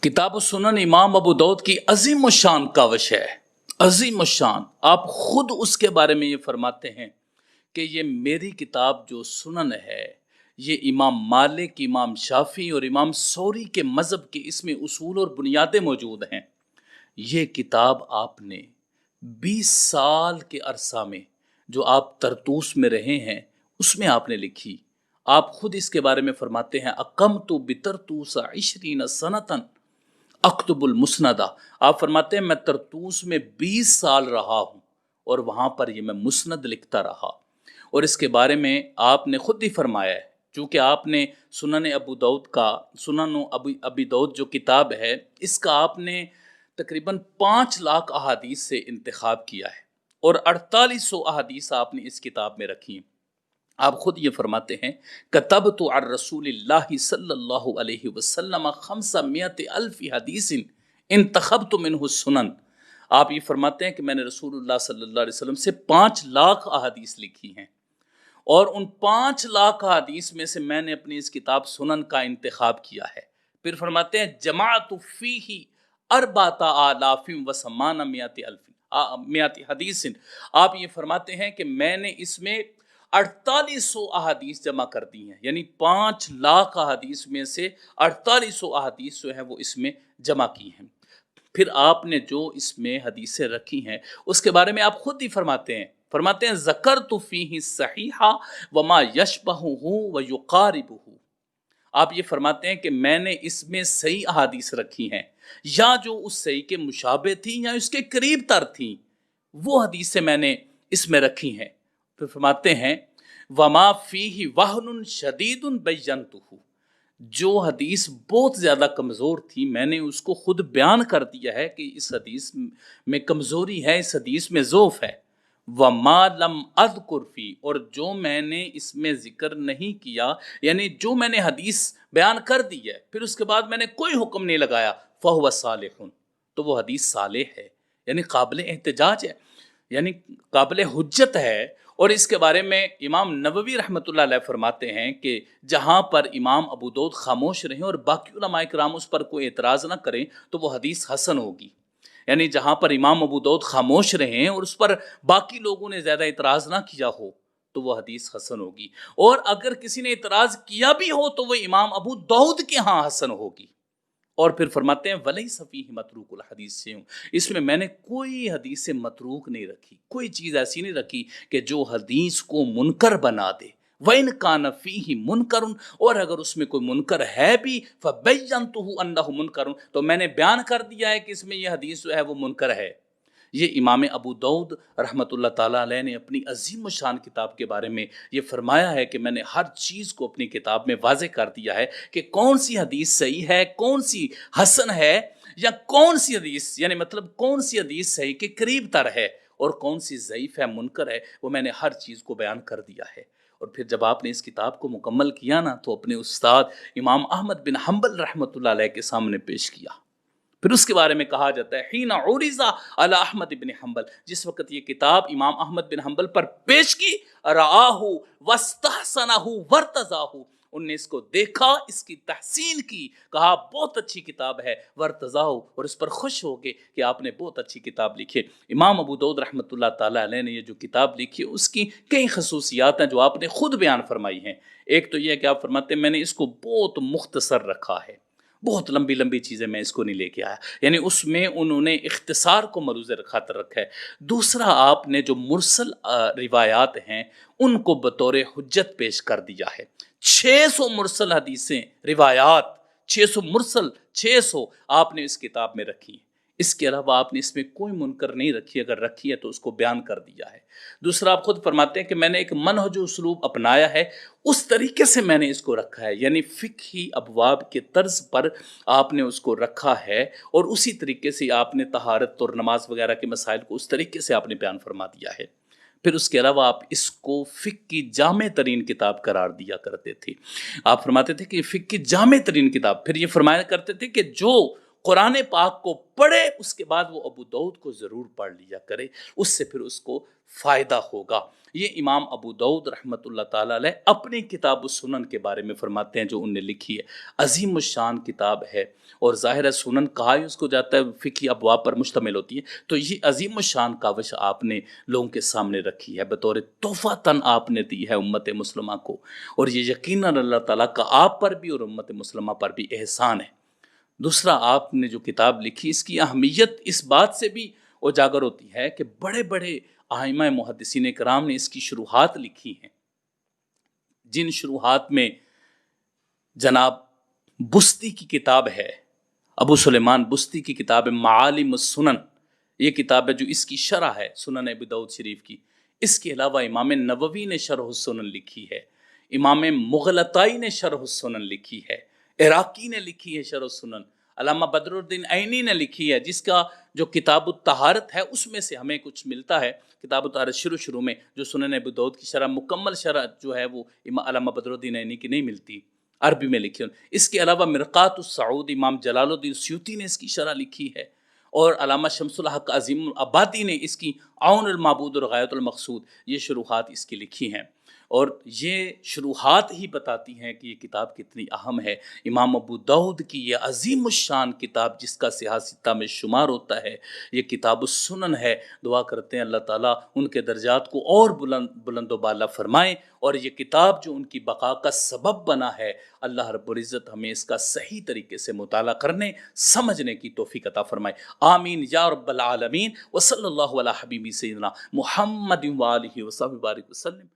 किताब सुनन इमाम अबू दाऊद की अजीम शान कावश है। अजीम शान, आप खुद उसके बारे में ये फरमाते हैं कि ये मेरी किताब जो सुनन है, ये इमाम मालिक, इमाम शाफी और इमाम सौरी के मज़हब के इसमें उसूल और बुनियादें मौजूद हैं। ये किताब आपने 20 साल के अरसा में जो आप तरतूस में रहे हैं उसमें आपने लिखी। आप खुद इसके बारे में फरमाते हैं, अकम तो बितरतूसा इशरीन सनतन अक्तुबुल मुस्नदा। आप फरमाते हैं मैं तरतूस में 20 साल रहा हूँ और वहाँ पर ये मैं मुस्नद लिखता रहा। और इसके बारे में आपने खुद ही फरमाया है, चूँकि आपने सुनन अबू दाऊद का सुनन अबी दाऊद जो किताब है इसका आपने तकरीबन 5 लाख अहादीस से इंतखाब किया है और 4800 अहादीस आपने इस किताब में रखी हैं। आप खुद ये फरमाते हैं, कतबतु अन रसूलिल्लाहि सल्लल्लाहु अलैहि वसल्लम खम्समियत अल्फि हदीसिन इंतखबतु मिन्हु सुनन। आप ये फरमाते हैं कि मैंने रसूलुल्लाह सल्लल्लाहु अलैहि वसल्लम से 5 लाख अहादीस लिखी हैं और उन 5 लाख अहादीस में से मैंने अपनी इस किताब सुनन का इंतखाब किया है। फिर फरमाते हैं, जमाअतु फीही अरबाता आलाफिम व समाना मियाति हदीसिन। आप ये फरमाते हैं कि मैंने इसमें 4800 अहादीस जमा कर दी हैं, यानी 5 लाख अहादीस में से 4800 अहादीस जो है वो इसमें जमा की हैं। फिर आपने जो इसमें हदीसें रखी हैं उसके बारे में आप खुद ही फरमाते हैं ज़करतु फीही सहीहा वमा यशबहुहु व युकारिबुहु। आप ये फरमाते हैं कि मैंने इसमें सही अहादीस रखी हैं या जो उस सही के मुशाबे थी या उसके करीब तर थी, वो हदीसें मैंने इसमें रखी हैं। फिर फरमाते हैं, वमा फीही वहनुन शदीदुन बय्यनतुहु। जो हदीस बहुत ज़्यादा कमज़ोर थी मैंने उसको खुद बयान कर दिया है कि इस हदीस में कमज़ोरी है, इस हदीस में ज़ोफ़ है। वमा लम अज़कुर फ़ी, और जो मैंने इसमें ज़िक्र नहीं किया, यानी जो मैंने हदीस बयान कर दी है फिर उसके बाद मैंने कोई हुक्म नहीं लगाया, फ़हुव सालिहुन, तो वो हदीस सालेह है, यानी काबिल एहतजाज है, यानी काबिल हुज्जत है। और इसके बारे में इमाम नववी रहमतुल्लाह अलैह फरमाते हैं कि जहाँ पर इमाम अबू दाऊद खामोश रहें और बाकी उलमाए किराम उस पर कोई एतराज़ ना करें तो वो हदीस हसन होगी। यानी जहाँ पर इमाम अबू दाऊद खामोश रहें और उस पर बाकी लोगों ने ज़्यादा एतराज़ ना किया हो तो वो हदीस हसन होगी, और अगर किसी ने एतराज़ किया भी हो तो वो इमाम अबू दाऊद के यहाँ हसन होगी। और फिर फरमाते हैं, वलैसा फीही मतरूकुल हदीस से हूँ, इसमें मैंने कोई हदीस से मतरूक नहीं रखी, कोई चीज़ ऐसी नहीं रखी कि जो हदीस को मुनकर बना दे। वइन कान फीही मुनकरुन, और अगर उसमें कोई मुनकर है भी फबय्यनतुहु अन्नहु मुनकरुन, तो मैंने बयान कर दिया है कि इसमें यह हदीस जो है वो मुनकर है। ये इमाम अबू दाऊद रहमतुल्लाह ताला अलैह ने अपनी अजीम शान किताब के बारे में ये फरमाया है कि मैंने हर चीज़ को अपनी किताब में वाज़े कर दिया है कि कौन सी हदीस सही है, कौन सी हसन है, या कौन सी हदीस यानी मतलब कौन सी हदीस सही के करीब तर है और कौन सी ज़ईफ़ है, मुनकर है, वो मैंने हर चीज़ को बयान कर दिया है। और फिर जब आपने इस किताब को मुकम्मल किया ना तो अपने उस्ताद इमाम अहमद बिन हम्बल रहमतुल्लाह अलैह के सामने पेश किया। फिर उसके बारे में कहा जाता है, हीना उरिज़ा अला अहमद बिन हम्बल, जिस वक्त ये किताब इमाम अहमद बिन हम्बल पर पेश की, रआहु वस्तहसनहु वर्तज़ाहु, उनने इसको देखा, इसकी तहसीन की, कहा बहुत अच्छी किताब है, वर्तज़ाहु, और इस पर खुश हो गए कि आपने बहुत अच्छी किताब लिखी है। इमाम अबू दाऊद रहमतुल्लाह ताला अलैह ने ये जो किताब लिखी है उसकी कई खसूसियात हैं जो आपने खुद बयान फरमाई हैं। एक तो ये है कि आप फरमाते हैं मैंने इसको बहुत मुख्तसर रखा है, बहुत लंबी लंबी चीज़ें मैं इसको नहीं लेके आया, यानी उसमें उन्होंने इख्तिसार को मरूज़ खातर रखा है। दूसरा, आपने जो मुरसल रिवायात हैं उनको बतौर हुज्जत पेश कर दिया है। 600 मुरसल हदीसें रिवायात, 600 मुरसल, 600 आपने इस किताब में रखी। इसके अलावा आपने इसमें कोई मुनकर नहीं रखी, अगर रखी है तो उसको बयान कर दिया है। दूसरा, आप खुद फरमाते हैं कि मैंने एक मनहज उसलूब अपनाया है, उस तरीके से मैंने इसको रखा है, यानी फ़िक़ही अबवाब के तर्ज पर आपने उसको रखा है और उसी तरीके से आपने तहारत और नमाज वगैरह के मसाइल को उस तरीके से आपने बयान फरमा दिया है। फिर उसके अलावा आप इसको फ़िक़्ह की जामे तरीन किताब करार दिया करते थे। आप फरमाते थे कि फ़िक़्ह की जामे तरीन किताब, फिर ये फरमाया करते थे कि जो قرآن پاک کو پڑھے، اس کے بعد وہ ابو داؤد کو ضرور پڑھ لیا کرے، اس سے پھر اس کو فائدہ ہوگا۔ یہ امام ابو داؤد رحمۃ اللہ تعالیٰ علیہ اپنی کتاب السنن کے بارے میں فرماتے ہیں جو انہوں نے لکھی ہے، عظیم الشان کتاب ہے، اور ظاہر ہے سنن کہا ہی اس کو جاتا ہے، فقہی ابواب پر مشتمل ہوتی ہے، تو یہ عظیم الشان کاوش آپ نے لوگوں کے سامنے رکھی ہے، بطور تحفہ تن آپ نے دی ہے امت مسلمہ کو، اور یہ یقیناً اللہ تعالیٰ کا آپ پر بھی اور امت مسلمہ پر بھی احسان ہے۔ دوسرا، آپ نے جو کتاب لکھی اس کی اہمیت اس بات سے بھی اجاگر ہوتی ہے کہ بڑے بڑے ائمہ محدثین کرام نے اس کی شروحات لکھی ہیں، جن شروحات میں جناب بستی کی کتاب ہے، ابو سلیمان بستی کی کتاب ہے معالم السنن، یہ کتاب ہے جو اس کی شرح ہے سنن ابی داؤد شریف کی۔ اس کے علاوہ امام نووی نے شرح السنن لکھی ہے، امام مغلطائی نے شرح السنن لکھی ہے، عراقی نے لکھی ہے شرح السنن، علامہ بدر الدین عینی نے لکھی ہے، جس کا جو کتاب الطہارت ہے اس میں سے ہمیں کچھ ملتا ہے۔ کتاب الطہارت شروع میں جو سنن ابی داؤد کی شرح، مکمل شرح جو ہے وہ علامہ بدر الدین عینی کی نہیں ملتی، عربی میں لکھی ہے۔ اس کے علاوہ مرقات السعود امام جلال الدین سیوطی نے اس کی شرح لکھی ہے، اور علامہ شمس الحق عظیم آبادی نے اس کی عون المعبود اور غایۃ المقصود، یہ شروحات اس کی لکھی ہیں، اور یہ شروحات ہی بتاتی ہیں کہ یہ کتاب کتنی اہم ہے۔ امام ابو داؤد کی یہ عظیم الشان کتاب جس کا صحاح ستہ میں شمار ہوتا ہے، یہ کتاب السنن ہے۔ دعا کرتے ہیں اللہ تعالیٰ ان کے درجات کو اور بلند و بالا فرمائیں، اور یہ کتاب جو ان کی بقا کا سبب بنا ہے، اللہ رب العزت ہمیں اس کا صحیح طریقے سے مطالعہ کرنے سمجھنے کی توفیق عطا فرمائے، آمین یا رب العالمین۔ وصلی اللہ علی حبیبی سیدنا محمد وآلہ وصحبہ وبارک وسلم۔